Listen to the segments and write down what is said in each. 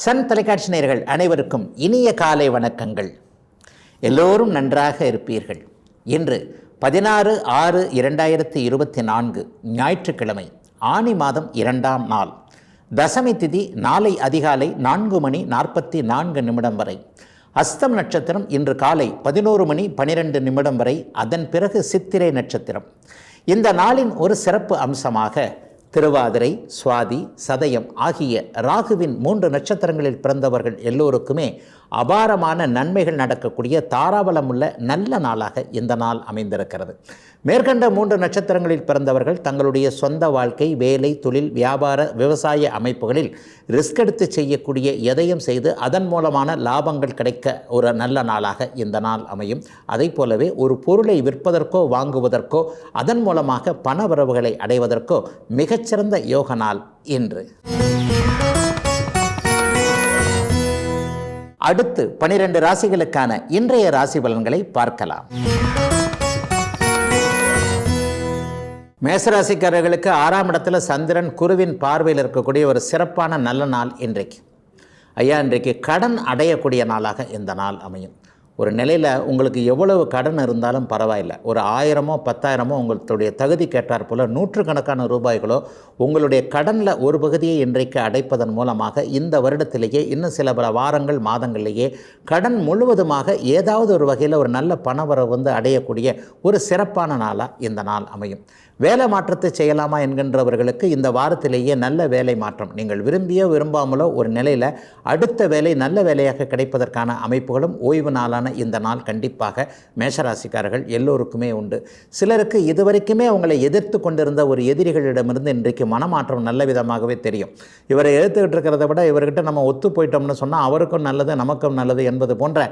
Sun தொலைக்காட்சி நேயர்கள் அனைவருக்கும் இனிய காலை வணக்கங்கள். எல்லோரும் நன்றாக இருப்பீர்கள். இன்று 16/6/2024 ஞாயிற்றுக்கிழமை, ஆனி மாதம் 2ஆம் நாள், தசமி திதி. நாளை அதிகாலை 4:44 வரை. அஸ்தம் நட்சத்திரம் இன்று காலை 11:12 வரை. அதன் பிறகு சித்திரை நட்சத்திரம். இந்த நாளின் ஒரு சிறப்பு அம்சமாக திருவாதிரை, சுவாதி, சதயம் ஆகிய ராகுவின் 3 நட்சத்திரங்களில் பிறந்தவர்கள் எல்லோருக்குமே அபாரமான நன்மைகள் நடக்கக்கூடிய தாராபலமுள்ள நல்ல நாளாக இந்த நாள் அமைந்திருக்கிறது. மேற்கண்ட 3 நட்சத்திரங்களில் பிறந்தவர்கள் தங்களுடைய சொந்த வாழ்க்கை, வேலை, தொழில், வியாபார, விவசாய அமைப்புகளில் ரிஸ்க் எடுத்து செய்யக்கூடிய எதையும் செய்து அதன் மூலமான லாபங்கள் கிடைக்க ஒரு நல்ல நாளாக இந்த நாள் அமையும். அதை போலவே ஒரு பொருளை விற்பதற்கோ வாங்குவதற்கோ அதன் மூலமாக பண வரவுகளை அடைவதற்கோ மிகச்சிறந்த யோக நாள் இன்று. அடுத்து 12 ராசிகளுக்கான இன்றைய ராசி பலன்களை பார்க்கலாம். மேசராசிக்காரர்களுக்கு 6ஆம் இடத்துல சந்திரன் குருவின் பார்வையில் இருக்கக்கூடிய ஒரு சிறப்பான நல்ல நாள் இன்றைக்கு. இன்றைக்கு கடன் அடையக்கூடிய நாளாக இந்த நாள் அமையும். ஒரு நிலையில் உங்களுக்கு எவ்வளவு கடன் இருந்தாலும் பரவாயில்லை, ஒரு 1000மோ 10,000மோ உங்களுடைய தகுதி கேட்டார் போல் நூற்றுக்கணக்கான ரூபாய்களோ உங்களுடைய கடனில் ஒரு பகுதியை இன்றைக்கு அடைப்பதன் மூலமாக இந்த வருடத்திலேயே இன்னும் சில பல வாரங்கள், மாதங்களிலேயே கடன் முழுவதுமாக ஏதாவது ஒரு வகையில் ஒரு நல்ல பணவரவு அடையக்கூடிய ஒரு சிறப்பான நாளாக இந்த நாள் அமையும். வேலை மாற்றத்தை செய்யலாமா என்கின்றவர்களுக்கு இந்த வாரத்திலேயே நல்ல வேலை மாற்றம், நீங்கள் விரும்பியோ விரும்பாமலோ ஒரு நிலையில் அடுத்த வேலை நல்ல வேலையாக கிடைப்பதற்கான அமைப்புகளும் ஓய்வு நாளான இந்த நாள் கண்டிப்பாக மேஷராசிக்காரர்கள் எல்லோருக்குமே உண்டு. சிலருக்கு இதுவரைக்குமே அவங்களை எதிர்த்து கொண்டிருந்த ஒரு எதிரிகளிடமிருந்து இன்றைக்கு மனமாற்றம் நல்ல விதமாகவே தெரியும். இவரை எதிர்த்துக்கிட்டு இருக்கிறத விட இவர்கிட்ட நம்ம ஒத்து போயிட்டோம்னு சொன்னால் அவருக்கும் நல்லது நமக்கும் நல்லது என்பது போன்ற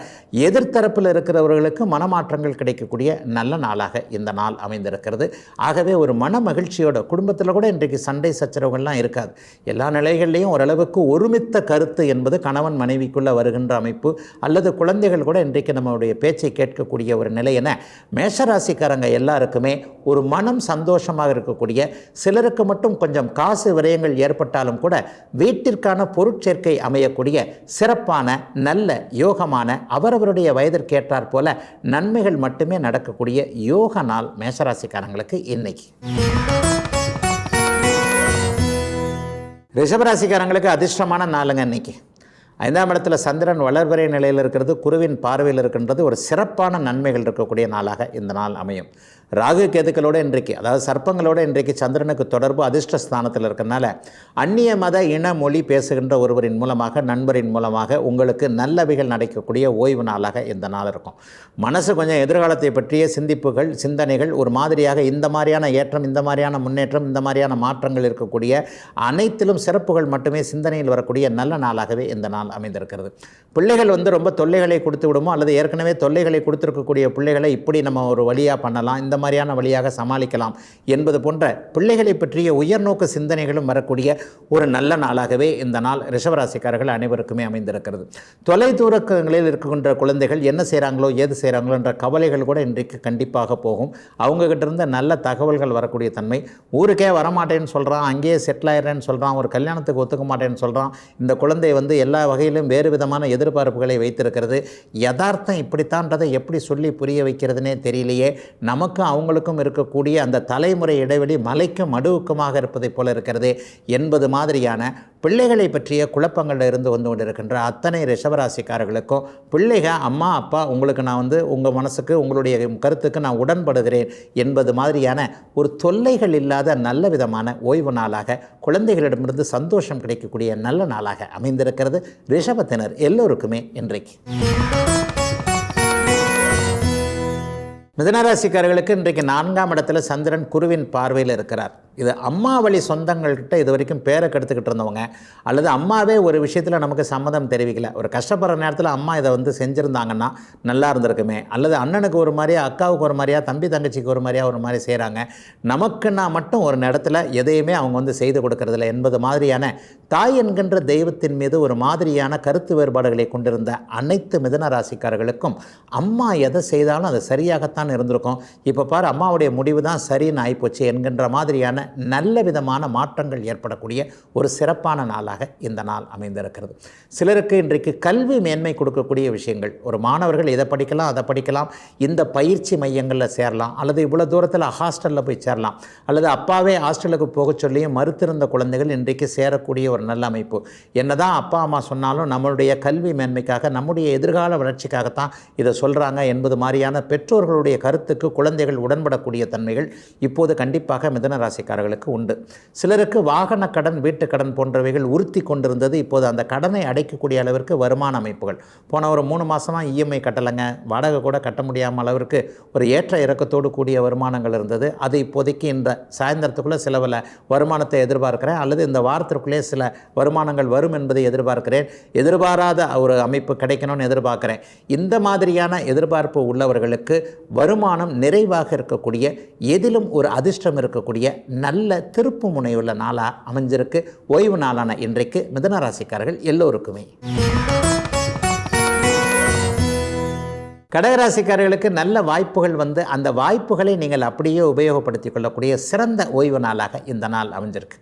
எதிர்த்தரப்பில் இருக்கிறவர்களுக்கு மனமாற்றங்கள் கிடைக்கக்கூடிய நல்ல நாளாக இந்த நாள் அமைந்திருக்கிறது. ஆகவே ஒரு மன மகிழ்ச்சியோட குடும்பத்தில் கூட இன்றைக்கு சண்டை சச்சரவுகள்லாம் இருக்காது. எல்லா நிலைகள்லையும் ஓரளவுக்கு ஒருமித்த கருத்து என்பது கணவன் மனைவிக்குள்ளே வருகின்ற அமைப்பு, அல்லது குழந்தைகள் கூட இன்றைக்கு நம்மளுடைய பேச்சை கேட்கக்கூடிய ஒரு நிலை என மேஷராசிக்காரங்க எல்லாருக்குமே ஒரு மனம் சந்தோஷமாக இருக்கக்கூடிய, சிலருக்கு மட்டும் கொஞ்சம் காசு விரயங்கள் ஏற்பட்டாலும் கூட வீட்டிற்கான பொருட்சேர்க்கை அமையக்கூடிய சிறப்பான நல்ல யோகமான அவரவருடைய வயதிற்கேற்றாற் போல நன்மைகள் மட்டுமே நடக்கக்கூடிய யோக நாள் மேஷராசிக்காரங்களுக்கு இன்னைக்கு. ரிஷபராசிக்காரங்களுக்கு அதிர்ஷ்டமான நாளுங்க இன்னைக்கு. 5ஆம் இடத்துல சந்திரன் வளர்வரை நிலையில் இருக்கிறது, குருவின் பார்வையில் இருக்கின்றது. ஒரு சிறப்பான நன்மைகள் இருக்கக்கூடிய நாளாக இந்த நாள் அமையும். ராகு கேதுக்களோடு இன்றைக்கு, அதாவது சர்ப்பங்களோடு இன்றைக்கு சந்திரனுக்கு தொடர்பு அதிர்ஷ்ட ஸ்தானத்தில் இருக்கிறதுனால அந்நிய மத இன மொழி பேசுகின்ற ஒருவரின் மூலமாக, நண்பரின் மூலமாக உங்களுக்கு நல்லவைகள் நடக்கக்கூடிய ஓய்வு நாளாக இந்த நாள் இருக்கும். மனசு கொஞ்சம் எதிர்காலத்தை பற்றிய சிந்திப்புகள், சிந்தனைகள் ஒரு மாதிரியாக இந்த மாதிரியான ஏற்றம், இந்த மாதிரியான முன்னேற்றம், இந்த மாதிரியான மாற்றங்கள் இருக்கக்கூடிய அனைத்திலும் சிறப்புகள் மட்டுமே சிந்தனையில் வரக்கூடிய நல்ல நாளாகவே இந்த நாள் அமைந்திருக்கிறது. பிள்ளைகள் ரொம்ப தொல்லைகளை கொடுத்து விடுமோ, அல்லது ஏற்கனவே தொல்லைகளை கொடுத்திருக்கக்கூடிய பிள்ளைகளை இப்படி நம்ம ஒரு வழியாக பண்ணலாம், இந்த மாதிரியான வழியாக சமாளிக்கலாம் என்பது போன்ற பிள்ளைகளை பற்றிய உயர்நோக்கு சிந்தனைகளும் வரக்கூடிய ஒரு நல்ல நாளாகவே இந்த நாள் ரிஷபராசிக்காரர்கள் அனைவருக்குமே அமைந்திருக்கிறது. தொலை தூரங்களில் இருக்கின்ற குழந்தைகள் என்ன செய்கிறாங்களோ ஏது செய்கிறாங்களோ என்ற கவலைகள் கூட இன்றைக்கு கண்டிப்பாக போகும். அவங்ககிட்ட இருந்த நல்ல தகவல்கள் வரக்கூடிய தன்மை. ஊருக்கே வரமாட்டேன்னு சொல்கிறான், அங்கேயே செட்டில் ஆயிடுறேன்னு சொல்கிறான், ஒரு கல்யாணத்துக்கு ஒத்துக்க மாட்டேன்னு சொல்கிறான். இந்த குழந்தை எல்லா வகையிலும் வேறு விதமான எதிர்பார்ப்புகளை வைத்திருக்கிறது. யதார்த்தம் இப்படித்தான்றதை எப்படி சொல்லி புரிய வைக்கிறதுனே தெரியலையே, நமக்கு அவங்களுக்கும் இருக்கக்கூடிய அந்த தலைமுறை இடைவெளி மலைக்கும் மடுவுக்குமாக இருப்பதை போல இருக்கிறது என்பது மாதிரியான பிள்ளைகளை பற்றிய குழப்பங்களில் இருந்து வந்து கொண்டிருக்கின்ற அத்தனை ரிஷபராசிக்காரர்களுக்கும் பிள்ளைகள் அம்மா அப்பா உங்களுக்கு நான் உங்கள் மனசுக்கு உங்களுடைய கருத்துக்கு நான் உடன்படுகிறேன் என்பது மாதிரியான ஒரு தொல்லைகள் இல்லாத நல்ல விதமான ஓய்வு நாளாக, குழந்தைகளிடமிருந்து சந்தோஷம் கிடைக்கக்கூடிய நல்ல நாளாக அமைந்திருக்கிறது ரிஷபத்தினர் எல்லோருக்குமே இன்றைக்கு. மிதுனராசிக்காரர்களுக்கு இன்றைக்கு 4ஆம் இடத்துல சந்திரன் குருவின் பார்வையில் இருக்கிறார். இது அம்மா வழி சொந்தங்கள்கிட்ட இது வரைக்கும் பேரை கெடுத்துக்கிட்டு இருந்தவங்க, அல்லது அம்மாவே ஒரு விஷயத்தில் நமக்கு சம்மதம் தெரிவிக்கல, ஒரு கஷ்டப்படுற நேரத்தில் அம்மா இதை செஞ்சுருந்தாங்கன்னா நல்லா இருந்திருக்குமே, அல்லது அண்ணனுக்கு ஒரு மாதிரியா, அக்காவுக்கு ஒரு மாதிரியா, தம்பி தங்கச்சிக்கு ஒரு மாதிரியா ஒரு மாதிரி செய்கிறாங்க, நமக்குன்னா மட்டும் ஒரு இடத்துல எதையுமே அவங்க செய்து கொடுக்கறதில்ல என்பது மாதிரியான தாய் என்கின்ற தெய்வத்தின் மீது ஒரு மாதிரியான கருத்து வேறுபாடுகளை கொண்டிருந்த அனைத்து மிதுன ராசிக்காரர்களுக்கும் அம்மா எதை செய்தாலும் அது சரியாகத்தான் இருந்திருக்கும். இப்போ பாரு, அம்மாவுடைய முடிவு தான் சரின்னு ஆகிப்போச்சு என்கின்ற மாதிரியான நல்ல விதமான மாற்றங்கள் ஏற்படக்கூடிய ஒரு சிறப்பான நாளாக இந்த நாள் அமைந்திருக்கிறது. சிலருக்கு இன்றைக்கு கல்வி மேன்மை கொடுக்கக்கூடிய விஷயங்கள், ஒரு மாணவர்கள் இதை படிக்கலாம் அதை படிக்கலாம், இந்த பயிற்சி மையங்களில் சேரலாம், அல்லது இவ்வளோ தூரத்தில் ஹாஸ்டலில் போய் சேரலாம், அல்லது அப்பாவே ஹாஸ்டலுக்கு போக சொல்லியும் மறுத்திருந்த குழந்தைகள் இன்றைக்கு சேரக்கூடிய ஒரு நல்ல அமைப்பு. என்னதான் அப்பா அம்மா சொன்னாலும் நம்மளுடைய கல்வி மேன்மைக்காக, நம்முடைய எதிர்கால வளர்ச்சிக்காகத்தான் இதை சொல்கிறாங்க என்பது மாதிரியான பெற்றோர்களுடைய கருத்துக்கு குழந்தைகள் உடன்படக்கூடிய தன்மைகள் இப்போது கண்டிப்பாக மிதுன ராசிக்காரர்களுக்கு உண்டு. சிலருக்கு வாகன கடன், வீட்டு கடன் போன்றவைகள் உறுத்தி கொண்டிருந்தது. இப்போது அந்த கடனை அடைக்கக்கூடிய அளவிற்கு வருமான அமைப்புகள், போன ஒரு 3 மாதமாக இஎம்ஐ கட்டலைங்க, வாடகை கூட கட்ட முடியாமல் அளவிற்கு ஒரு ஏற்ற இறக்கத்தோடு கூடிய வருமானங்கள் இருந்தது. அது இப்போதைக்கு இந்த சாயந்தரத்துக்குள்ளே சில வருமானத்தை எதிர்பார்க்கிறேன், அல்லது இந்த வாரத்திற்குள்ளே சில வருமானங்கள் வரும் என்பதை எதிர்பார்க்கிறேன். எதிர்பாராத ஒரு அமைப்பு கிடைக்கணும்னு எதிர்பார்க்குறேன். இந்த மாதிரியான எதிர்பார்ப்பு உள்ளவர்களுக்கு வருமானம் நிறைவாக இருக்கக்கூடிய, எதிலும் ஒரு அதிர்ஷ்டம் இருக்கக்கூடிய நல்ல திருப்பு முனையுள்ள நாளாக அமைஞ்சிருக்கு ஓய்வு நாளான இன்றைக்கு மிதுன ராசிக்காரர்கள் எல்லோருக்குமே. கடகராசிக்காரர்களுக்கு நல்ல வாய்ப்புகள் வந்து அந்த வாய்ப்புகளை நீங்கள் அப்படியே உபயோகப்படுத்தி கொள்ளக்கூடிய சிறந்த ஓய்வு நாளாக இந்த நாள் அமைஞ்சிருக்கு.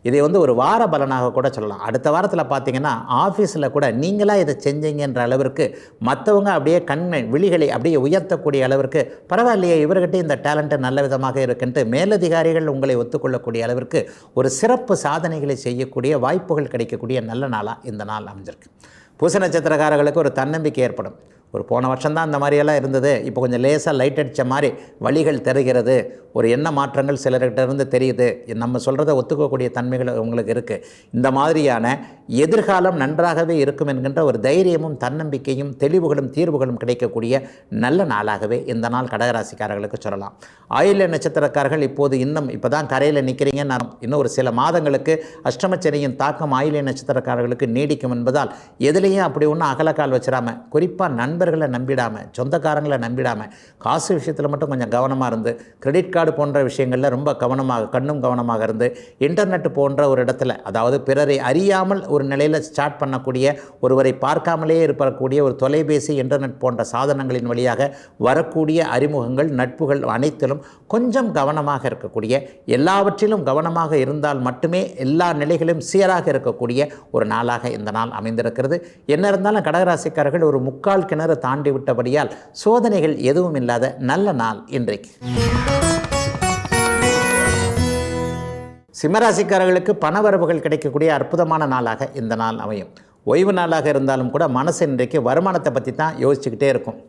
இதை வந்து ஒரு வார பலனாக கூட சொல்லலாம். அடுத்த வாரத்தில் பார்த்தீங்கன்னா ஆஃபீஸில் கூட நீங்களாக இதை செஞ்சீங்கன்ற அளவிற்கு மற்றவங்க அப்படியே விழிகளை அப்படியே உயர்த்தக்கூடிய அளவிற்கு, பரவாயில்லையே இவர்கிட்ட இந்த டேலண்ட்டு நல்ல விதமாக இருக்குன்ட்டு மேலதிகாரிகள் உங்களை ஒத்துக்கொள்ளக்கூடிய அளவிற்கு ஒரு சிறப்பு சாதனைகளை செய்யக்கூடிய வாய்ப்புகள் கிடைக்கக்கூடிய நல்ல நாளாக இந்த நாள் அமைஞ்சிருக்கு. பூச நட்சத்திரக்காரர்களுக்கு ஒரு தன்னம்பிக்கை ஏற்படும். ஒரு போன வருஷம்தான் இந்த மாதிரியெல்லாம் இருந்தது, இப்போ கொஞ்சம் லேசாக லைட் அடித்த மாதிரி வழிகள் தெரிகிறது, ஒரு எண்ண மாற்றங்கள் சிலர்கிட்ட இருந்து தெரியுது, நம்ம சொல்கிறத ஒத்துக்கக்கூடிய தன்மைகள் உங்களுக்கு இருக்குது. இந்த மாதிரியான எதிர்காலம் நன்றாகவே இருக்கும் என்கின்ற ஒரு தைரியமும் தன்னம்பிக்கையும் தெளிவுகளும் தீர்வுகளும் கிடைக்கக்கூடிய நல்ல நாளாகவே இந்த நாள் கடகராசிக்காரர்களுக்கு சொல்லலாம். ஆயில்ய நட்சத்திரக்காரர்கள் இப்போ தான் கரையில் நிற்கிறீங்கன்னு இன்னும் ஒரு சில மாதங்களுக்கு அஷ்டமச்சனியின் தாக்கம் ஆயில்ய நட்சத்திரக்காரர்களுக்கு நீடிக்கும் என்பதால் எதுலேயும் அப்படி ஒன்றும் அகலக்கால் வச்சிடாமல், குறிப்பாக நண்பர்களை நம்பிடாமல், சொந்தக்காரங்களை நம்பிடாமல், காசு விஷயத்தில் மட்டும் கொஞ்சம் கவனமாக இருந்து, கிரெடிட் கார்டு போன்ற விஷயங்களில் ரொம்ப கவனமாக இருந்து, இன்டர்நெட் போன்ற ஒரு இடத்துல, அதாவது பிறரை அறியாமல் ஒரு நிலையில் ஸ்டார்ட் பண்ணக்கூடிய, ஒருவரை பார்க்காமலே இருக்கக்கூடிய ஒரு தொலைபேசி, இன்டர்நெட் போன்ற சாதனங்களின் வழியாக வரக்கூடிய அறிமுகங்கள், நட்புகள் அனைத்திலும் கொஞ்சம் கவனமாக இருக்கக்கூடிய, எல்லாவற்றிலும் கவனமாக இருந்தால் மட்டுமே எல்லா நிலைகளும் சீராக இருக்கக்கூடிய ஒரு நாளாக இந்த நாள் அமைந்திருக்கிறது. என்ன இருந்தாலும் கடகராசிக்காரர்கள் ஒரு முக்கால் கிணறு தாண்டி விட்டபடியால் சோதனைகள் எதுவும் இல்லாத நல்ல நாள் இன்றைக்கு. சிம்மராசிக்காரர்களுக்கு பணவரவுகள் கிடைக்கக்கூடிய அற்புதமான நாளாக இந்த நாள் அமையும். ஓய்வு நாளாக இருந்தாலும் கூட மனசு இன்றைக்கு வருமானத்தை பற்றி தான் யோசிச்சுக்கிட்டே இருக்கும்.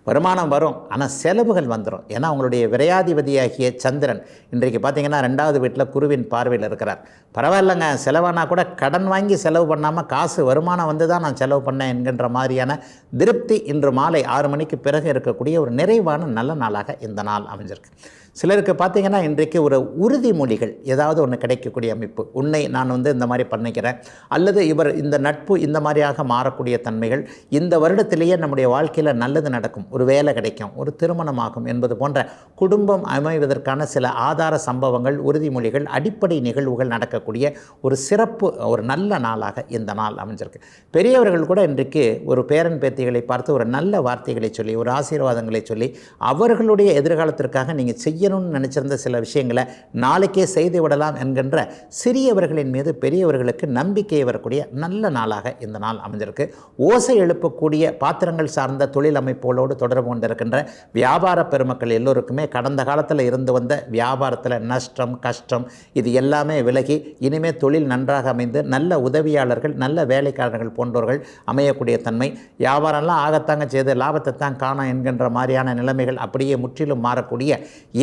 வருமானம் வரும், ஆனால் செலவுகள் வந்துடும். ஏன்னா அவங்களுடைய விரையாதிபதியாகிய சந்திரன் இன்றைக்கு பார்த்திங்கன்னா 2வது வீட்டில் குருவின் பார்வையில் இருக்கிறார். பரவாயில்லைங்க, செலவானா கூட கடன் வாங்கி செலவு பண்ணாமல் காசு வருமானம் வந்து தான் நான் செலவு பண்ணேன் என்கின்ற மாதிரியான திருப்தி இன்று மாலை 6 மணிக்கு பிறகு இருக்கக்கூடிய ஒரு நிறைவான நல்ல நாளாக இந்த நாள் அமைஞ்சிருக்கு. சிலருக்கு பார்த்திங்கன்னா இன்றைக்கு ஒரு உறுதிமொழிகள் ஏதாவது ஒன்று கிடைக்கக்கூடிய அமைப்பு. உன்னை நான் இந்த மாதிரி பண்ணிக்கிறேன், அல்லது இந்த நட்பு இந்த மாதிரியாக மாறக்கூடிய தன்மைகள், இந்த வருடத்திலேயே நம்முடைய வாழ்க்கையில் நல்லது நடக்கும், ஒரு வேலை கிடைக்கும், ஒரு திருமணமாகும் என்பது போன்ற குடும்பம் அமைவதற்கான சில ஆதார சம்பவங்கள், உறுதிமொழிகள், அடிப்படை நிகழ்வுகள் நடக்கக்கூடிய ஒரு சிறப்பு ஒரு நல்ல நாளாக இந்த நாள் அமைஞ்சிருக்கு. பெரியவர்கள் கூட இன்றைக்கு ஒரு பேரன் பேத்திகளை பார்த்து ஒரு நல்ல வார்த்தைகளை சொல்லி, ஒரு ஆசீர்வாதங்களை சொல்லி, அவர்களுடைய எதிர்காலத்திற்காக நீங்கள் செய்யணும்னு நினைச்சிருந்த சில விஷயங்களை நாளைக்கே செய்து விடலாம் என்கின்ற சிறியவர்களின் மீது பெரியவர்களுக்கு நம்பிக்கை வரக்கூடிய நல்ல நாளாக இந்த நாள் அமைஞ்சிருக்கு. ஓசை எழுப்பக்கூடிய பாத்திரங்கள் சார்ந்த தொழில் அமைப்புகளோடு தொடர்பு கொண்டிருக்கின்ற வியாபார பெருமக்கள் எல்லோருக்குமே கடந்த காலத்தில் இருந்து வந்த வியாபாரத்தில் நஷ்டம், கஷ்டம் இது எல்லாமே விலகி இனிமேல் தொழில் நன்றாக அமைந்து நல்ல உதவியாளர்கள், நல்ல வேலைக்காரர்கள் போன்றவர்கள் அமையக்கூடிய தன்மை, வியாபாரம்லாம் ஆகத்தாங்க செய்து லாபத்தை தான் காணோம் என்கின்ற மாதிரியான நிலைமைகள் அப்படியே முற்றிலும் மாறக்கூடிய,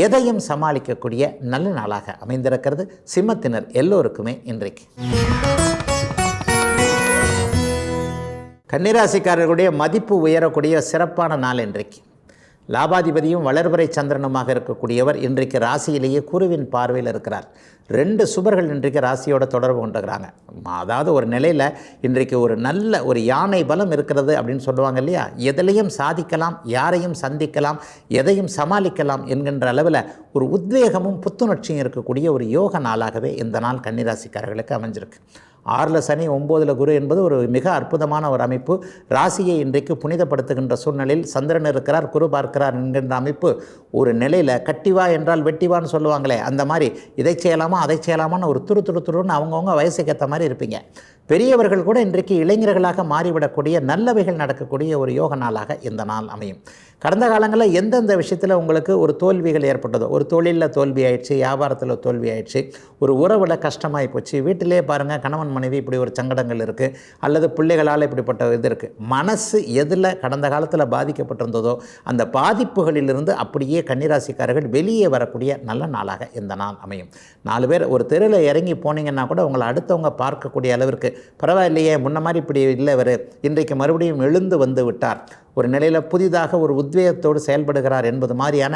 எதையும் சமாளிக்கக்கூடிய நல்ல நாளாக அமைந்திருக்கிறது சிம்மத்தினர் எல்லோருக்குமே இன்றைக்கு. கன்னிராசிக்காரர்களுடைய மதிப்பு உயரக்கூடிய சிறப்பான நாள் இன்றைக்கு. லாபாதிபதியும் வளர்வரை சந்திரனுமாக இருக்கக்கூடியவர் இன்றைக்கு ராசியிலேயே குருவின் பார்வையில் இருக்கிறார். 2 சுபர்கள் இன்றைக்கு ராசியோட தொடர்பு கொண்டுக்கிறாங்க. அதாவது ஒரு நிலையில் இன்றைக்கு ஒரு நல்ல ஒரு யானை பலம் இருக்கிறது அப்படின்னு சொல்லுவாங்க இல்லையா, எதிலையும் சாதிக்கலாம், யாரையும் சந்திக்கலாம், எதையும் சமாளிக்கலாம் என்கின்ற அளவில் ஒரு உத்வேகமும் புத்துணர்ச்சியும் இருக்கக்கூடிய ஒரு யோக நாளாகவே இந்த நாள் கன்னிராசிக்காரர்களுக்கு அமைஞ்சிருக்கு. 6ல் சனி 9ல் குரு என்பது ஒரு மிக அற்புதமான ஒரு அமைப்பு. ராசியை இன்றைக்கு புனிதப்படுத்துகின்ற சூழ்நிலையில் சந்திரன் இருக்கிறார், குரு பார்க்கிறார் என்கின்ற அமைப்பு ஒரு நிலையில் கட்டிவா என்றால் வெட்டிவான்னு சொல்லுவாங்களே, அந்த மாதிரி இதை செய்யலாமா அதை செய்யலாமான்னு ஒரு துருன்னு அவங்கவுங்க வயசுக்கு ஏற்ற மாதிரி இருப்பீங்க. பெரியவர்கள் கூட இன்றைக்கு இளைஞர்களாக மாறிவிடக்கூடிய நல்லவைகள் நடக்கக்கூடிய ஒரு யோக நாளாக இந்த நாள் அமையும். கடந்த காலங்களில் எந்தெந்த விஷயத்தில் உங்களுக்கு ஒரு தோல்விகள் ஏற்பட்டதோ, ஒரு தொழிலில் தோல்வி ஆயிடுச்சு, வியாபாரத்தில் தோல்வி ஆயிடுச்சு, ஒரு உறவில் கஷ்டமாகி போச்சு, வீட்டிலே பாருங்கள் கணவன் மனைவி இப்படி ஒரு சங்கடங்கள் இருக்குது, அல்லது பிள்ளைகளால் இப்படிப்பட்ட இது இருக்குது, மனசு எதில் கடந்த காலத்தில் பாதிக்கப்பட்டிருந்ததோ அந்த பாதிப்புகளிலிருந்து அப்படியே கன்னிராசிக்காரர்கள் வெளியே வரக்கூடிய நல்ல நாளாக இந்த நாள் அமையும். 4 பேர் ஒரு தெருவில் இறங்கி போனீங்கன்னா கூட உங்களை அடுத்தவங்க பார்க்கக்கூடிய அளவிற்கு பரவாயில்லையே, முன்ன மாதிரி இப்படி இல்லை, இவர் இன்றைக்கு மறுபடியும் எழுந்து வந்து விட்டார், ஒரு நிலையில் புதிதாக ஒரு உத்வேகத்தோடு செயல்படுகிறார் என்பது மாதிரியான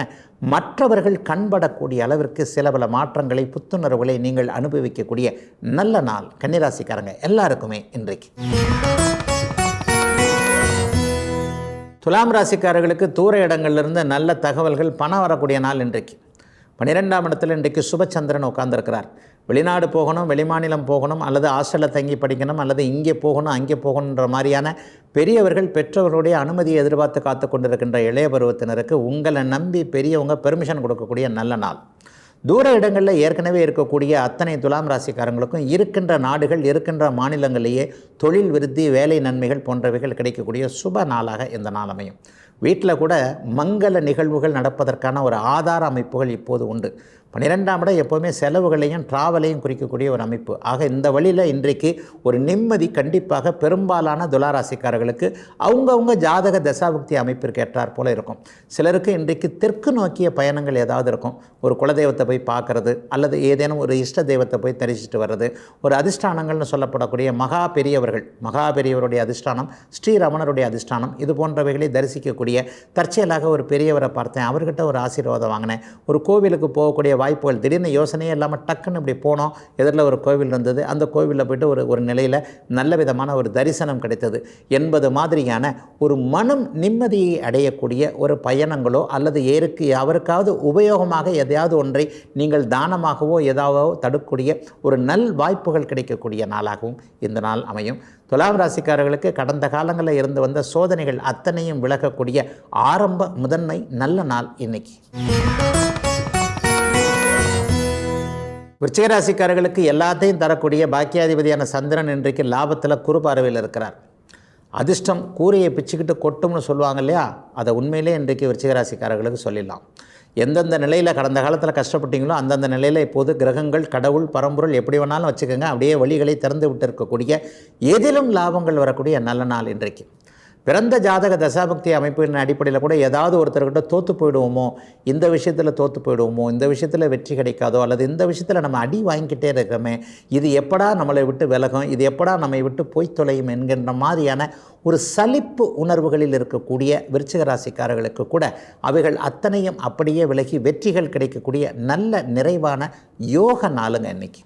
மற்றவர்கள் கண்படக்கூடிய அளவிற்கு சில பல மாற்றங்களை, புத்துணர்வுகளை நீங்கள் அனுபவிக்கக்கூடிய நல்ல நாள் கன்னிராசிக்காரங்க எல்லாருக்குமே இன்றைக்கு. துலாம் ராசிக்காரர்களுக்கு தூர இடங்களிலிருந்து நல்ல தகவல்கள், பணம் வரக்கூடிய நாள் இன்றைக்கு. 12ஆம் இடத்தில் இன்றைக்கு சுபச்சந்திரன் உட்கார்ந்துருக்கிறார். வெளிநாடு போகணும், வெளிமாநிலம் போகணும், அல்லது ஹாஸ்டலில் தங்கி படிக்கணும், அல்லது இங்கே போகணும் அங்கே போகணுன்ற மாதிரியான பெரியவர்கள் பெற்றவர்களுடைய அனுமதியை எதிர்பார்த்து காத்து கொண்டிருக்கின்ற இளைய பருவத்தினருக்கு உங்களை நம்பி பெரியவங்க பெர்மிஷன் கொடுக்கக்கூடிய நல்ல நாள். தூர இடங்களில் ஏற்கனவே இருக்கக்கூடிய அத்தனை துலாம் ராசிக்காரங்களுக்கும் இருக்கின்ற நாடுகள், இருக்கின்ற மாநிலங்களிலேயே தொழில் விருத்தி, வேலை நன்மைகள் போன்றவைகள் கிடைக்கக்கூடிய சுப நாளாக இந்த நாள் அமையும். வீட்டில் கூட மங்கள நிகழ்வுகள் நடப்பதற்கான ஒரு ஆதார அமைப்புகள் இப்போது உண்டு. 12ஆம் இடம் எப்போவுமே செலவுகளையும் ட்ராவலையும் குறிக்கக்கூடிய ஒரு அமைப்பு. ஆக இந்த வழியில் இன்றைக்கு ஒரு நிம்மதி கண்டிப்பாக பெரும்பாலான துளாராசிக்காரர்களுக்கு அவங்கவுங்க ஜாதக தசாபுக்தி அமைப்பிற்கு ஏற்றார் போல இருக்கும். சிலருக்கு இன்றைக்கு தெற்கு நோக்கிய பயணங்கள் ஏதாவது இருக்கும். ஒரு குலதெய்வத்தை போய் பார்க்குறது, அல்லது ஏதேனும் ஒரு இஷ்ட தெய்வத்தை போய் தரிசிட்டு வர்றது, ஒரு அதிஷ்டானங்கள்னு சொல்லப்படக்கூடிய மகா பெரியவருடைய அதிஷ்டானம், ஸ்ரீரமணருடைய அதிஷ்டானம், இது போன்றவைகளை தரிசிக்கக்கூடிய தற்செயலாக ஒரு பெரியவரை பார்த்தேன், அவர்கிட்ட ஒரு ஆசீர்வாதம் வாங்கினேன், ஒரு கோவிலுக்கு போகக்கூடிய வாய்ப்புகள், திடீர்னு யோசனையே இல்லாமல் டக்குன்னு இப்படி போனோம், எதிரில் ஒரு கோவில் இருந்தது, அந்த கோவிலில் போய்ட்டு ஒரு நிலையில் நல்ல விதமான ஒரு தரிசனம் கிடைத்தது என்பது மாதிரியான ஒரு மனம் நிம்மதியை அடையக்கூடிய ஒரு பயணங்களோ, அல்லது அவருக்காவது உபயோகமாக எதையாவது ஒன்றை நீங்கள் தானமாகவோ ஏதாவது தடுக்கக்கூடிய ஒரு நல் வாய்ப்புகள் கிடைக்கக்கூடிய நாளாகவும் இந்த நாள் அமையும். துலாம் ராசிக்காரர்களுக்கு கடந்த காலங்களில் இருந்து வந்த சோதனைகள் அத்தனையும் விலகக்கூடிய ஆரம்ப முதன்மை நல்ல நாள் இன்னைக்கு. விருச்சிகராசிக்காரர்களுக்கு எல்லாத்தையும் தரக்கூடிய பாக்கியாதிபதியான சந்திரன் இன்றைக்கு லாபத்தில் குரு பார்வையில் இருக்கிறார். அதிர்ஷ்டம் கூரையை பிச்சுக்கிட்டு கொட்டும்னு சொல்லுவாங்க இல்லையா, அதை உண்மையிலே இன்றைக்கு விருச்சிகராசிக்காரர்களுக்கு சொல்லிடலாம். எந்தெந்த நிலையில் கடந்த காலத்தில் கஷ்டப்பட்டீங்களோ அந்தந்த நிலையில் இப்போது கிரகங்கள், கடவுள், பரம்பொருள் எப்படி வேணாலும் வச்சுக்கோங்க, அப்படியே வழிகளை திறந்து விட்டு இருக்கக்கூடிய எதிலும் லாபங்கள் வரக்கூடிய நல்ல நாள் இன்றைக்கு. பிறந்த ஜாதக தசாபக்தி அமைப்பின் அடிப்படையில் கூட ஏதாவது ஒருத்தர்கிட்ட தோற்று போயிடுவோமோ, இந்த விஷயத்தில் தோற்று போயிடுவோமோ, இந்த விஷயத்தில் வெற்றி கிடைக்காதோ, அல்லது இந்த விஷயத்தில் நம்ம அடி வாங்கிக்கிட்டே இருக்கிறோமே, இது எப்படா நம்மளை விட்டு விலகும், இது எப்படா நம்மை விட்டு போய் தொலையும் என்கின்ற மாதிரியான ஒரு சலிப்பு உணர்வுகளில் இருக்கக்கூடிய விருச்சிக ராசிக்காரர்களுக்கு கூட அவைகள் அத்தனையும் அப்படியே விலகி வெற்றிகள் கிடைக்கக்கூடிய நல்ல நிறைவான யோக நாளுங்க இன்றைக்கி.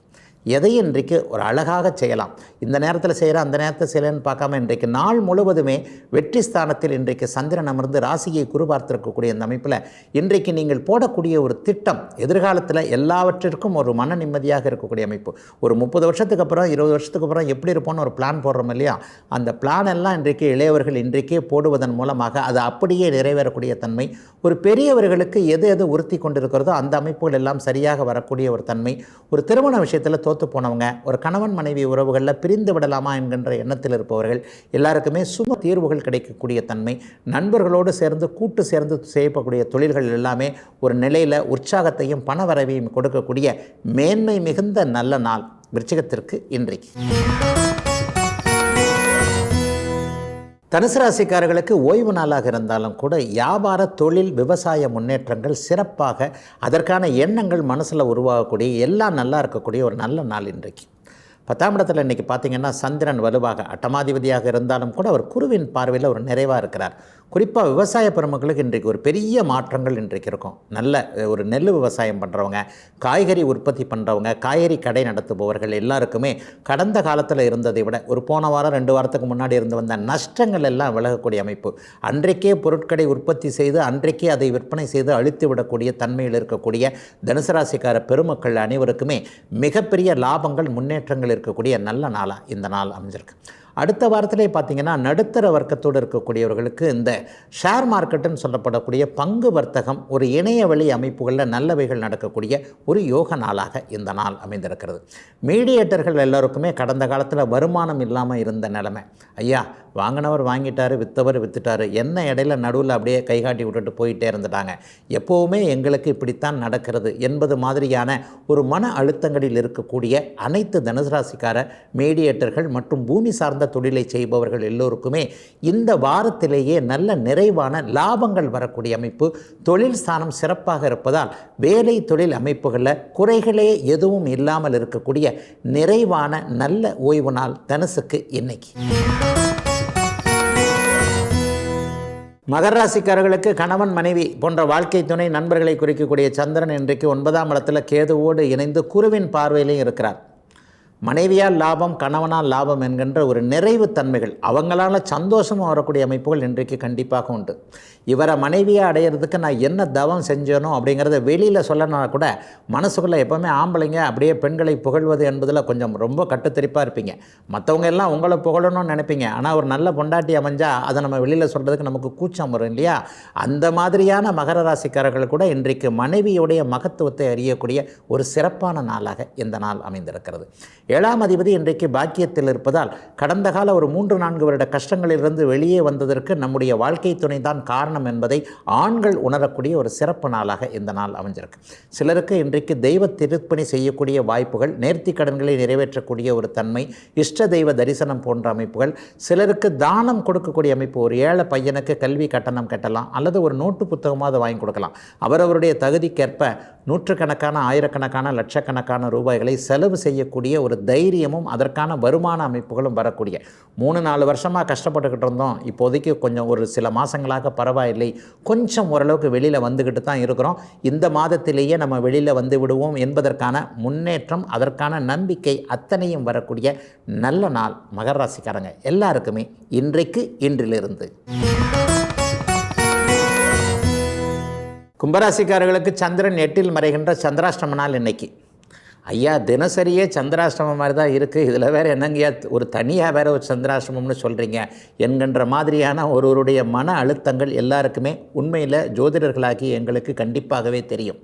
எதையும் இன்றைக்கு ஒரு அழகாக செய்யலாம். இந்த நேரத்தில் செய்கிறேன், அந்த நேரத்தில் செய்யலன்னு பார்க்காம இன்றைக்கு நாள் முழுவதுமே வெற்றி ஸ்தானத்தில் இன்றைக்கு சந்திரன் அமர்ந்து ராசியை குரு பார்த்திருக்கக்கூடிய இந்த அமைப்பில் இன்றைக்கு நீங்கள் போடக்கூடிய ஒரு திட்டம் எதிர்காலத்தில் எல்லாவற்றிற்கும் ஒரு மன நிம்மதியாக இருக்கக்கூடிய அமைப்பு. ஒரு 30 வருஷத்துக்கு அப்புறம் 20 வருஷத்துக்கு அப்புறம் எப்படி இருப்போம்னு ஒரு பிளான் போடுறோம் இல்லையா, அந்த பிளான் எல்லாம் இன்றைக்கு இளையவர்கள் இன்றைக்கே போடுவதன் மூலமாக அது அப்படியே நிறைவேறக்கூடிய தன்மை, ஒரு பெரியவர்களுக்கு எது எது உறுத்தி கொண்டிருக்கிறதோ அந்த அமைப்புகள் எல்லாம் சரியாக வரக்கூடிய ஒரு தன்மை, ஒரு திருமண விஷயத்தில் தோற்று போனவங்க, ஒரு கணவன் மனைவி உறவுகளில் பிரிந்து விடலாமா என்கின்ற எண்ணத்தில் இருப்பவர்கள் எல்லாருக்குமே சும தீர்வுகள் கிடைக்கக்கூடிய தன்மை, நண்பர்களோடு சேர்ந்து கூட்டு சேர்ந்து செய்யக்கூடிய தொழில்கள் எல்லாமே ஒரு நிலையில் உற்சாகத்தையும் பண வரவையும் கொடுக்கக்கூடிய மேன்மை மிகுந்த நல்ல நாள் விருச்சிகத்திற்கு இன்றைக்கு. தனுசு ராசிக்காரர்களுக்கு ஓய்வு நாளாக இருந்தாலும் கூட வியாபார, தொழில், விவசாய முன்னேற்றங்கள் சிறப்பாக அதற்கான எண்ணங்கள் மனசில் உருவாகக்கூடிய எல்லாம் நல்லா இருக்கக்கூடிய ஒரு நல்ல நாள் இன்றைக்கு. 10ஆம் இடத்துல இன்றைக்கி பார்த்திங்கன்னா சந்திரன் வலுவாக அட்டமாதிபதியாக இருந்தாலும் கூட அவர் குருவின் பார்வையில் ஒரு நிறைவாக இருக்கிறார். குறிப்பாக விவசாய பெருமக்களுக்கு இன்றைக்கு ஒரு பெரிய மாற்றங்கள் இன்றைக்கு இருக்கும். நல்ல ஒரு நெல் விவசாயம் பண்ணுறவங்க, காய்கறி உற்பத்தி பண்ணுறவங்க, காய்கறி கடை நடத்துபவர்கள் எல்லாருக்குமே கடந்த காலத்தில் இருந்ததை விட ஒரு போன வாரம் 2 வாரத்துக்கு முன்னாடி இருந்து வந்த நஷ்டங்கள் எல்லாம் விலகக்கூடிய அமைப்பு, அன்றைக்கே பொருட்களை உற்பத்தி செய்து அன்றைக்கே அதை விற்பனை செய்து அழித்து விடக்கூடிய தன்மையில் இருக்கக்கூடிய தனுசு ராசிக்கார பெருமக்கள் அனைவருக்குமே மிகப்பெரிய லாபங்கள், முன்னேற்றங்கள் இருக்கக்கூடிய நல்ல நாளாக இந்த நாள் அமைஞ்சிருக்கு. அடுத்த வாரத்திலே பார்த்திங்கன்னா நடுத்தர வர்க்கத்தோடு இருக்கக்கூடியவர்களுக்கு இந்த ஷேர் மார்க்கெட்டுன்னு சொல்லப்படக்கூடிய பங்கு வர்த்தகம், ஒரு இணைய வழி அமைப்புகளில் நல்லவைகள் நடக்கக்கூடிய ஒரு யோக நாளாக இந்த நாள் அமைந்திருக்கிறது. மீடியேட்டர்கள் எல்லோருக்குமே கடந்த காலத்தில் வருமானம் இல்லாமல் இருந்த நிலைமை, ஐயா வாங்கினவர் வாங்கிட்டார், விற்றவர் விற்றுட்டார், என்ன இடையில நடுவில் அப்படியே கைகாட்டி விட்டுட்டு போயிட்டே இருந்துட்டாங்க, எப்போவுமே எங்களுக்கு இப்படித்தான் நடக்கிறது என்பது மாதிரியான ஒரு மன அழுத்தங்களில் இருக்கக்கூடிய அனைத்து தனுசு ராசிக்கார மீடியேட்டர்கள் மற்றும் பூமி சார்ந்த தொழிலை செய்பவர்கள் எல்லோருக்குமே இந்த வாரத்திலேயே நல்ல நிறைவான லாபங்கள் வரக்கூடிய அமைப்பு. தொழில் ஸ்தானம் சிறப்பாக இருப்பதால் வேலை தொழில் அமைப்புகளில் குறைகளே எதுவும் இல்லாமல் இருக்கக்கூடிய நிறைவான நல்ல ஓய்வு நாள் தனுசுக்கு இன்னைக்கு. மகர ராசிக்காரர்களுக்கு கணவன் மனைவி போன்ற வாழ்க்கை துணை நண்பர்களை குறிக்கக்கூடிய சந்திரன் இன்றைக்கு 9ஆம் இடத்துல கேதுவோடு இணைந்து குருவின் பார்வையிலையும் இருக்கிறார். மனைவியால் லாபம், கணவனால் லாபம் என்கின்ற ஒரு நிறைவு தன்மைகள், அவங்களால சந்தோஷமாக வரக்கூடிய அமைப்புகள் இன்றைக்கு கண்டிப்பாக உண்டு. இவரை மனைவியாக அடையிறதுக்கு நான் என்ன தவம் செஞ்சேனோ அப்படிங்கிறத வெளியில் சொல்லனா கூட மனசுக்குள்ளே எப்போவுமே ஆம்பளைங்க அப்படியே பெண்களை புகழ்வது என்பதில் கொஞ்சம் ரொம்ப கட்டுத்திரிப்பாக இருப்பீங்க. மற்றவங்க எல்லாம் உங்களை புகழணும்னு நினைப்பீங்க, ஆனால் ஒரு நல்ல பொண்டாட்டி அமைஞ்சால் அதை நம்ம வெளியில் சொல்கிறதுக்கு நமக்கு கூச்சம் வரும் இல்லையா? அந்த மாதிரியான மகர ராசிக்காரர்கள் கூட இன்றைக்கு மனைவியுடைய மகத்துவத்தை அறியக்கூடிய ஒரு சிறப்பான நாளாக இந்த நாள் அமைந்திருக்கிறது. 7ஆம் அதிபதி இன்றைக்கு பாக்கியத்தில் இருப்பதால் கடந்த கால ஒரு 3-4 வருட கஷ்டங்களிலிருந்து வெளியே வந்ததற்கு நம்முடைய வாழ்க்கை துணை தான் காரணம் என்பதை ஆண்கள் உணரக்கூடிய ஒரு சிறப்பு நாளாக இந்த நாள் அமைஞ்சிருக்கு. சிலருக்கு இன்றைக்கு தெய்வ திருப்பணி செய்யக்கூடிய வாய்ப்புகள், நேர்த்தி கடன்களை நிறைவேற்றக்கூடிய ஒரு தன்மை, இஷ்ட தெய்வ தரிசனம் போன்ற அமைப்புகள், சிலருக்கு தானம் கொடுக்கக்கூடிய அமைப்பு. ஒரு ஏழை பையனுக்கு கல்வி கட்டணம் கட்டலாம், அல்லது ஒரு நோட்டு புத்தகமாவது வாங்கி கொடுக்கலாம். அவரவருடைய தகுதிக்கேற்ப நூற்றுக்கணக்கான, ஆயிரக்கணக்கான, லட்சக்கணக்கான ரூபாய்களை செலவு செய்யக்கூடிய ஒரு தைரியமும் அதற்கான வருமான அமைப்புகளும் வரக்கூடிய 3-4 வருஷமாக கஷ்டப்பட்டுக்கிட்டு இருந்தோம், இப்போதைக்கு கொஞ்சம் ஒரு சில மாதங்களாக பரவாயில்லை, கொஞ்சம் ஓரளவுக்கு வெளியில் வந்துக்கிட்டு தான் இருக்கிறோம், இந்த மாதத்திலேயே நம்ம வெளியில் வந்து விடுவோம் என்பதற்கான முன்னேற்றம், அதற்கான நம்பிக்கை அத்தனையும் வரக்கூடிய நல்ல நாள் மகர ராசிக்காரங்க எல்லாருக்குமே இன்றைக்கு, இன்றிலிருந்து. கும்பராசிக்காரர்களுக்கு சந்திரன் 8இல் மறைகின்ற சந்திராஷ்டம நாள் இன்னைக்கு. ஐயா தினசரியே சந்திராஷ்டமம் மாதிரி தான் இருக்குது, இதில் வேறு என்னங்கய்யா ஒரு தனியாக வேறு ஒரு சந்திராஷ்டமம்னு சொல்கிறீங்க என்கின்ற மாதிரியான ஒருவருடைய மன அழுத்தங்கள் எல்லாருக்குமே உண்மையில் ஜோதிடர்களாகி எங்களுக்கு கண்டிப்பாகவே தெரியும்.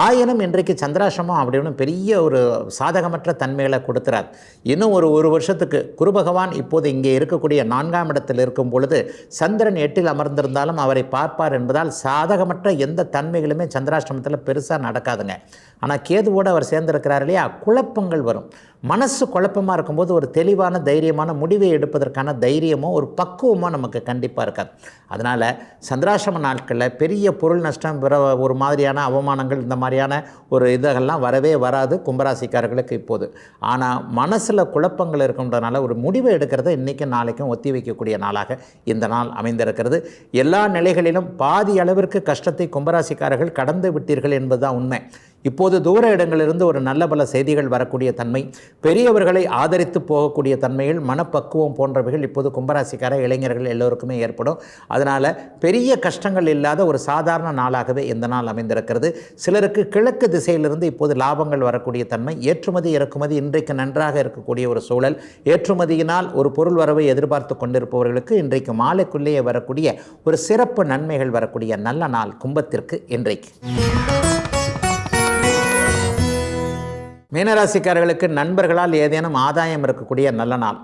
ஆயினும் இன்றைக்கு சந்திராஷ்டமம் அப்படின்னு பெரிய ஒரு சாதகமற்ற தன்மைகளை கொடுத்துறார். இன்னும் ஒரு வருஷத்துக்கு குரு பகவான் இப்போது இங்கே இருக்கக்கூடிய 4ஆம் இடத்தில் இருக்கும் பொழுது சந்திரன் 8இல் அமர்ந்திருந்தாலும் அவரை பார்ப்பார் என்பதால் சாதகமற்ற எந்த தன்மைகளுமே சந்திராஷ்டமத்தில் பெருசாக நடக்காதுங்க. ஆனால் கேதுவோடு அவர் சேர்ந்திருக்கிறார் இல்லையா, குழப்பங்கள் வரும். மனசு குழப்பமாக இருக்கும்போது ஒரு தெளிவான தைரியமான முடிவை எடுப்பதற்கான தைரியமோ ஒரு பக்குவமோ நமக்கு கண்டிப்பாக இருக்காது. அதனால் சந்திராஷ்டம நாட்களில் பெரிய பொருள் நஷ்டம், ஒரு மாதிரியான அவமானங்கள், இந்த மாதிரியான ஒரு இதெல்லாம் வரவே வராது கும்பராசிக்காரர்களுக்கு இப்போது. ஆனால் மனசில் குழப்பங்கள் இருக்கின்றனால ஒரு முடிவை எடுக்கிறத இன்றைக்கும் நாளைக்கும் ஒத்தி வைக்கக்கூடிய நாளாக இந்த நாள் அமைந்திருக்கிறது. எல்லா நிலைகளிலும் பாதி அளவிற்கு கஷ்டத்தை கும்பராசிக்காரர்கள் கடந்து விட்டீர்கள் என்பதுதான் உண்மை. இப்போது தூர இடங்களிலிருந்து ஒரு நல்ல பல செய்திகள் வரக்கூடிய தன்மை, பெரியவர்களை ஆதரித்து போகக்கூடிய தன்மைகள், மனப்பக்குவம் போன்றவைகள் இப்போது கும்பராசிக்கார இளைஞர்கள் எல்லோருக்குமே ஏற்படும். அதனால் பெரிய கஷ்டங்கள் இல்லாத ஒரு சாதாரண நாளாகவே இந்த நாள் அமைந்திருக்கிறது. சிலருக்கு கிழக்கு திசையிலிருந்து இப்போது லாபங்கள் வரக்கூடிய தன்மை, ஏற்றுமதி இறக்குமதி இன்றைக்கு நன்றாக இருக்கக்கூடிய ஒரு சூழல், ஏற்றுமதியினால் ஒரு பொருள் வரவை எதிர்பார்த்து கொண்டிருப்பவர்களுக்கு இன்றைக்கு மாலைக்குள்ளேயே வரக்கூடிய ஒரு சிறப்பு நன்மைகள் வரக்கூடிய நல்ல நாள் கும்பத்திற்கு இன்றைக்கு. மீனராசிக்காரர்களுக்கு நண்பர்களால் ஏதேனும் ஆதாயம் இருக்கக்கூடிய நல்ல நாள்.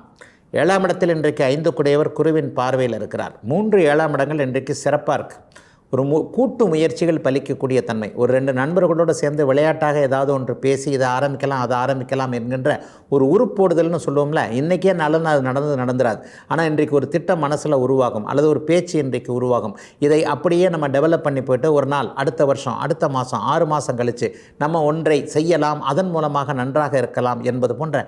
7ஆம் இடத்தில் இன்றைக்கு 5 குடையவர் குருவின் பார்வையில் இருக்கிறார். 3 7ஆம் இடங்கள் இன்றைக்கு சிறப்பாக இருக்குது. ஒரு கூட்டு முயற்சிகள் பலிக்கக்கூடிய தன்மை, ஒரு 2 நண்பர்களோடு சேர்ந்து விளையாட்டாக ஏதாவது ஒன்று பேசி இதை ஆரம்பிக்கலாம் அதை ஆரம்பிக்கலாம் என்கின்ற ஒரு உருப்போடுதல்னு சொல்லுவோம்ல, இன்றைக்கே நல்லது அது நடந்துராது. ஆனால் இன்றைக்கு ஒரு திட்டம் மனசில் உருவாகும், அல்லது ஒரு பேச்சு இன்றைக்கு உருவாகும். இதை அப்படியே நம்ம டெவலப் பண்ணி போய்ட்டு ஒரு நாள், அடுத்த வருஷம், அடுத்த மாதம், 6 மாதம் கழித்து நம்ம ஒன்றை செய்யலாம், அதன் மூலமாக நன்றாக இருக்கலாம் என்பது போன்ற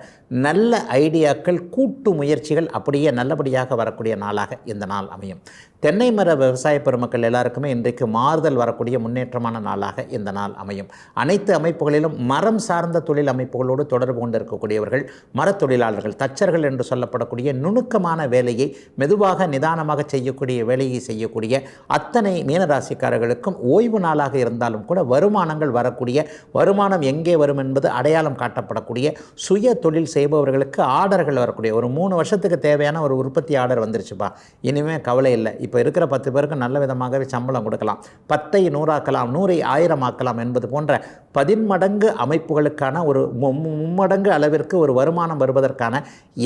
நல்ல ஐடியாக்கள், கூட்டு முயற்சிகள் அப்படியே நல்லபடியாக வரக்கூடிய நாளாக இந்த நாள் அமையும். தென்னை மர விவசாய பெருமக்கள் எல்லாருக்குமே இன்றைக்கு மாறுதல் வரக்கூடிய முன்னேற்றமான நாளாக இந்த நாள் அமையும். அனைத்து அமைப்புகளிலும் மரம் சார்ந்த தொழில் அமைப்புகளோடு தொடர்பு கொண்டு இருக்கக்கூடியவர்கள், மரத் தொழிலாளர்கள், தச்சர்கள் என்று சொல்லப்படக்கூடிய நுணுக்கமான வேலையை மெதுவாக நிதானமாக செய்யக்கூடிய வேலையை செய்யக்கூடிய அத்தனை மீனராசிக்காரர்களுக்கும் ஓய்வு நாளாக இருந்தாலும் கூட வருமானங்கள் வரக்கூடிய, வருமானம் எங்கே வரும் என்பது அடையாளம் காட்டப்படக்கூடிய, சுய தொழில் செய்பவர்களுக்கு ஆர்டர்கள் வரக்கூடிய, ஒரு 3 வருஷத்துக்கு தேவையான ஒரு உற்பத்தி ஆர்டர் வந்துருச்சுப்பா, இனிமேல் கவலை இல்லை, இப்போ இருக்கிற 10 பேருக்கு நல்ல விதமாகவே சம்பளம் கொடுக்கலாம், 10ஐ 100 ஆக்கலாம், 100ஐ 1000 ஆக்கலாம் என்பது போன்ற 10 மடங்கு அமைப்புகளுக்கான ஒரு மும்மடங்கு அளவிற்கு ஒரு வருமானம் வருவதற்கான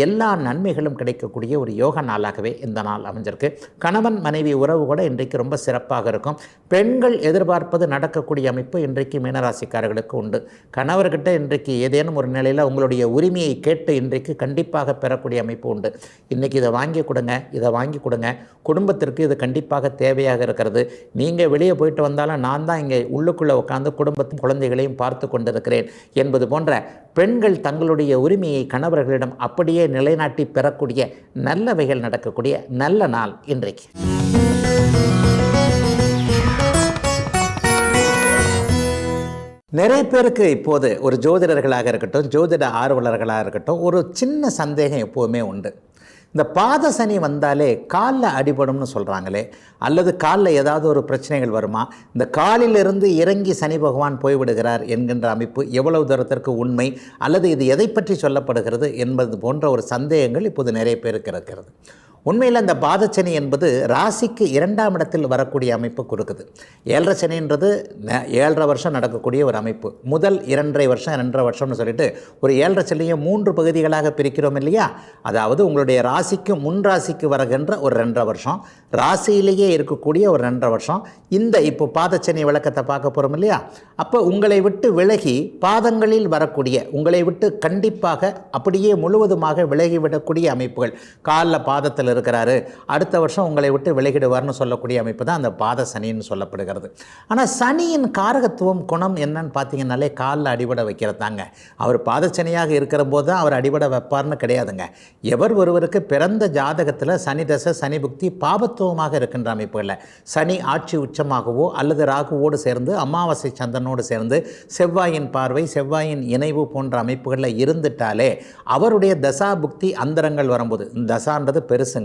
எல்லா நன்மைகளும் கிடைக்கக்கூடிய ஒரு யோக நாளாகவே இந்த நாள் அமைஞ்சிருக்கு. கணவன் மனைவி உறவு கூட இன்றைக்கு ரொம்ப சிறப்பாக இருக்கும். பெண்கள் எதிர்பார்ப்பது நடக்கக்கூடிய அமைப்பு இன்றைக்கு மீனராசிக்காரர்களுக்கு உண்டு. கணவர்கிட்ட இன்றைக்கு ஏதேனும் ஒரு நிலையில் உங்களுடைய உரிமையை கேட்டு இன்றைக்கு கண்டிப்பாக பெறக்கூடிய அமைப்பு உண்டு. இன்றைக்கி இதை வாங்கி கொடுங்க, இதை வாங்கி கொடுங்க, குடும்பத்திற்கு இது கண்டிப்பாக தேவையாக இருக்கிறது, நீங்கள் வெளியே போயிட்டு வந்தாலும் நான் தான் இங்கே உள்ளுக்குள்ளே உட்காந்து குடும்பத்தின் குழந்தைகளையும் பார்த்து கொண்டிருக்கிறேன் என்பது போன்ற பெண்கள் தங்களுடைய உரிமையை கணவர்களிடம் அப்படியே நிலைநாட்டி பெறக்கூடிய நல்லவைகள் நடக்கக்கூடிய நல்ல நாள் இன்றைக்கு. நிறைய பேருக்கு இப்போது ஒரு ஜோதிடர்களாக இருக்கட்டும், ஜோதிட ஆர்வலர்களாக இருக்கட்டும், ஒரு சின்ன சந்தேகம் எப்போவுமே உண்டு. இந்த பாத சனி வந்தாலே காலில் அடிபடும்னு சொல்கிறாங்களே, அல்லது காலில் ஏதாவது ஒரு பிரச்சனைகள் வருமா, இந்த காலிலிருந்து இறங்கி சனி பகவான் போய்விடுகிறார் என்கின்ற அமைப்பு எவ்வளவு தூரத்திற்கு உண்மை, அல்லது இது எதை பற்றி சொல்லப்படுகிறது என்பது போன்ற ஒரு சந்தேகங்கள் இப்போது நிறைய பேருக்கு இருக்கிறது. உண்மையில் அந்த பாதச்சனி என்பது ராசிக்கு 2ஆம் இடத்தில் வரக்கூடிய அமைப்பு கொடுக்குது. 7.5 சனின்றது 7.5 வருஷம் நடக்கக்கூடிய ஒரு அமைப்பு. முதல் 2.5 வருஷம் 2.5 வருஷம்னு சொல்லிட்டு ஒரு 7.5 சனியை 3 பகுதிகளாக பிரிக்கிறோம் இல்லையா. அதாவது உங்களுடைய ராசிக்கு முன் ராசிக்கு வருகின்ற ஒரு 2.5 வருஷம், ராசியிலேயே இருக்கக்கூடிய ஒரு 2.5 வருஷம், இந்த இப்போ பாதச்சனி விளக்கத்தை பார்க்க போகிறோம் இல்லையா. அப்போ உங்களை விட்டு விலகி பாதங்களில் வரக்கூடிய, உங்களை விட்டு கண்டிப்பாக அப்படியே முழுவதுமாக விலகிவிடக்கூடிய அமைப்புகள், காலில் பாதத்தில் இருக்கிறாரு, அடுத்த வருஷம் உங்களை விட்டு விலகிடுவார்னு சொல்லக்கூடிய அமைப்பு தான் அந்த பாத சனின்னு சொல்லப்படுகிறது. ஆனால் சனியின் காரகத்துவம் குணம் என்னன்னு பார்த்தீங்கன்னாலே காலில் அடிபட வைக்கிறதாங்க. அவர் பாதச்சனியாக இருக்கிற போது தான் அவர் அடிபட வைப்பார்னு கிடையாதுங்க. எவர் ஒருவருக்கு பிறந்த ஜாதகத்தில் சனி தசை சனி புக்தி பாபத்துவமாக இருக்கின்ற அமைப்புகளில் சனி ஆட்சி உச்சமாகவோ அல்லது ராகுவோடு சேர்ந்து அமாவாசை சந்திரனோடு சேர்ந்து செவ்வாயின் பார்வை செவ்வாயின் இணைவு போன்ற அமைப்புகளில் இருந்துட்டாலே அவருடைய தசா புக்தி அந்தரங்கள் வரும்போது, தசான்றது பெருசுங்க,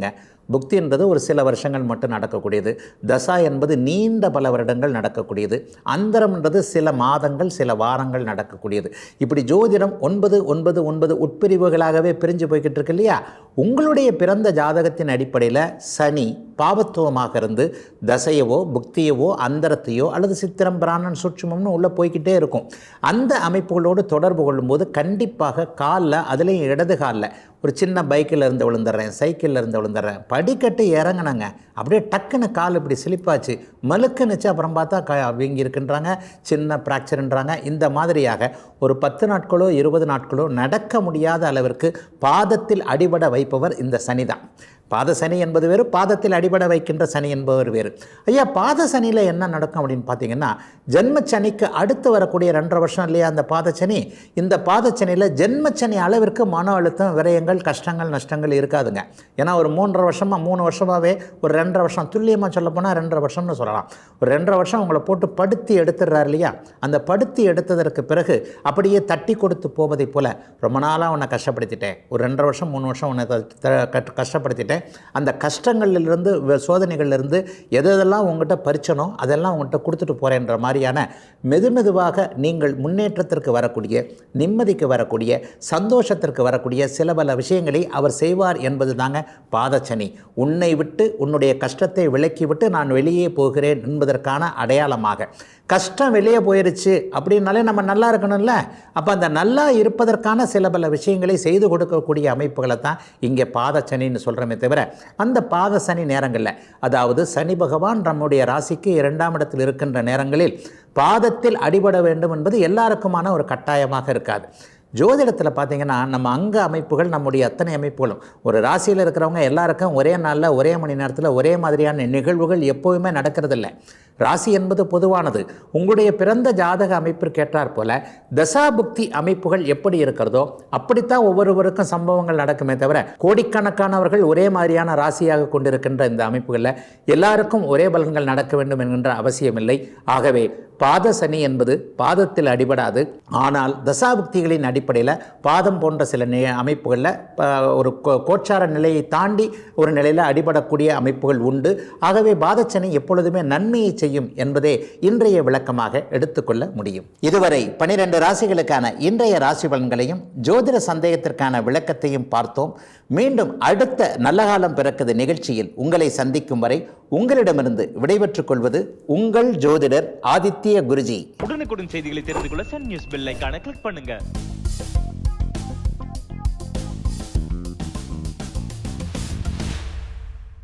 புக்தின்றது ஒரு சில வருஷங்கள் மட்டும் நடக்கக்கூடியது, தசா என்பது நீண்ட பல வருடங்கள் நடக்கக்கூடியது, அந்தரம்ன்றது சில மாதங்கள் சில வாரங்கள் நடக்கக்கூடியது. இப்படி ஜோதிடம் 9 உட்பிரிவுகளாகவே பிரிஞ்சு போய்கிட்டு இருக்கு இல்லையா. உங்களுடைய பிறந்த ஜாதகத்தின் அடிப்படையில் சனி பாவத்துவமாக இருந்து தசையவோ புக்தியவோ அந்தரத்தையோ அல்லது சித்திரம் பிராணன் சூட்சுமம்னு உள்ளே போய்கிட்டே இருக்கும். அந்த அமைப்புகளோடு தொடர்பு கொள்ளும்போது கண்டிப்பாக காலில், அதுலேயும் இடது காலில், ஒரு சின்ன பைக்கில் இருந்து விழுந்துடுறேன், சைக்கிளில் இருந்து விழுந்துடுறேன், படிக்கட்டு இறங்கினங்க, அப்படியே டக்குன்னு கால் இப்படி சிலிப்பாச்சு, மலுக்குன்னுச்சு, அப்புறம் பார்த்தா வீங்கி இருக்குன்றாங்க, சின்ன ஃப்ராக்சர்ன்றாங்க. இந்த மாதிரியாக ஒரு 10 நாட்களோ 20 நாட்களோ நடக்க முடியாத அளவிற்கு பாதத்தில் அடிபட வைப்பவர் இந்த சனி தான். பாத சனி என்பது வேறு, பாதத்தில் அடிபட வைக்கின்ற சனி என்பவர் வேறு. ஐயா, பாத சனியில் என்ன நடக்கும் அப்படின்னு பார்த்தீங்கன்னா, ஜென்மச்சனிக்கு அடுத்து வரக்கூடிய 2.5 வருஷம் இல்லையா அந்த பாதச்சனி. இந்த பாதச்சனியில் ஜென்மச்சனி அளவிற்கு மன அழுத்தம், விரயங்கள், கஷ்டங்கள், நஷ்டங்கள் இருக்காதுங்க. ஏன்னா ஒரு 3 வருஷமாகவே ஒரு 2.5 வருஷம், துல்லியமாக சொல்ல போனால் 2.5 வருஷம்னு சொல்லலாம், ஒரு 2.5 வருஷம் உங்களை போட்டு படுத்தி எடுத்துடுறாரு இல்லையா. அந்த படுத்தி எடுத்ததற்கு பிறகு அப்படியே தட்டி கொடுத்து போவதை போல் ரொம்ப நாளாக உன்னை கஷ்டப்படுத்திட்டேன், ஒரு 2.5 வருஷம் 3 வருஷம் உன்னை கஷ்டப்படுத்திட்டேன், அந்த கஷ்டங்கள்லேருந்து சோதனைகள்லேருந்து எதெல்லாம் உங்கள்கிட்ட பறிச்சனோ அதெல்லாம் உங்கள்கிட்ட கொடுத்துட்டு போகிறேன்ற மாதிரியான மெதுவாக நீங்கள் முன்னேற்றத்திற்கு வரக்கூடிய, நிம்மதிக்கு வரக்கூடிய, சந்தோஷத்திற்கு வரக்கூடிய சில பல விஷயங்களை அவர் செய்வார் என்பது தாங்க பாதச்சனி. உன்னை விட்டு உன்னுடைய கஷ்டத்தை விலக்கிவிட்டு நான் வெளியே போகிறேன் என்பதற்கான அடையாளமாக. கஷ்டம் வெளியே போயிடுச்சு அப்படின்னாலே நம்ம நல்லா இருக்கணும்ல. அப்போ அந்த நல்லா இருப்பதற்கான சில பல விஷயங்களை செய்து கொடுக்கக்கூடிய அமைப்புகளை தான் இங்கே பாதச்சனின்னு சொல்கிறோமே தவிர, அந்த பாத சனி நேரங்களில், அதாவது சனி பகவான் நம்முடைய ராசிக்கு 2ஆம் இடத்தில் இருக்கின்ற நேரங்களில் பாதத்தில் அடிபட வேண்டும் என்பது எல்லாருக்குமான ஒரு கட்டாயமாக இருக்காது. ஜோதிடத்தில் பார்த்திங்கன்னா நம்ம அங்க அமைப்புகள், நம்முடைய அத்தனை அமைப்புகளும், ஒரு ராசியில் இருக்கிறவங்க எல்லாருக்கும் ஒரே நாளில் ஒரே மணி நேரத்தில் ஒரே மாதிரியான நிகழ்வுகள் எப்போவுமே நடக்கிறதில்ல. ராசி என்பது பொதுவானது. உங்களுடைய பிறந்த ஜாதக அமைப்பிற்கேற்றாற் போல தசாபுக்தி அமைப்புகள் எப்படி இருக்கிறதோ அப்படித்தான் ஒவ்வொருவருக்கும் சம்பவங்கள் நடக்குமே தவிர, கோடிக்கணக்கானவர்கள் ஒரே மாதிரியான ராசியாக கொண்டிருக்கின்ற இந்த அமைப்புகளில் எல்லாருக்கும் ஒரே பலன்கள் நடக்க வேண்டும் என்கின்ற அவசியமில்லை. ஆகவே பாத சனி என்பது பாதத்தில் அடிபடாது. ஆனால் தசாபுக்திகளின் அடிப்படையில் பாதம் போன்ற சில அமைப்புகளில் ஒரு கோச்சார நிலையை தாண்டி ஒரு நிலையில் அடிபடக்கூடிய அமைப்புகள் உண்டு. ஆகவே பாதச்சனி எப்பொழுதுமே நன்மையை செய்யும் என்பதே இன்றைய விளக்கமாக எடுத்துக்கொள்ள முடியும். இதுவரை 12 ராசிகளுக்கான இன்றைய ராசி பலன்களையும் ஜோதிட சந்தேகத்திற்கான விளக்கத்தையும் பார்த்தோம். மீண்டும் அடுத்த நல்ல காலம் பிறக்குது நிகழ்ச்சியில் உங்களை சந்திக்கும் வரை உங்களிடமிருந்து விடைபெற்றுக் கொள்வது உங்கள் ஜோதிடர் ஆதித்ய குருஜி. உடனுக்குடன் செய்திகளை தெரிந்து கொள்ள சன் நியூஸ் பெல் ஐகானை கிளிக் பண்ணுங்க.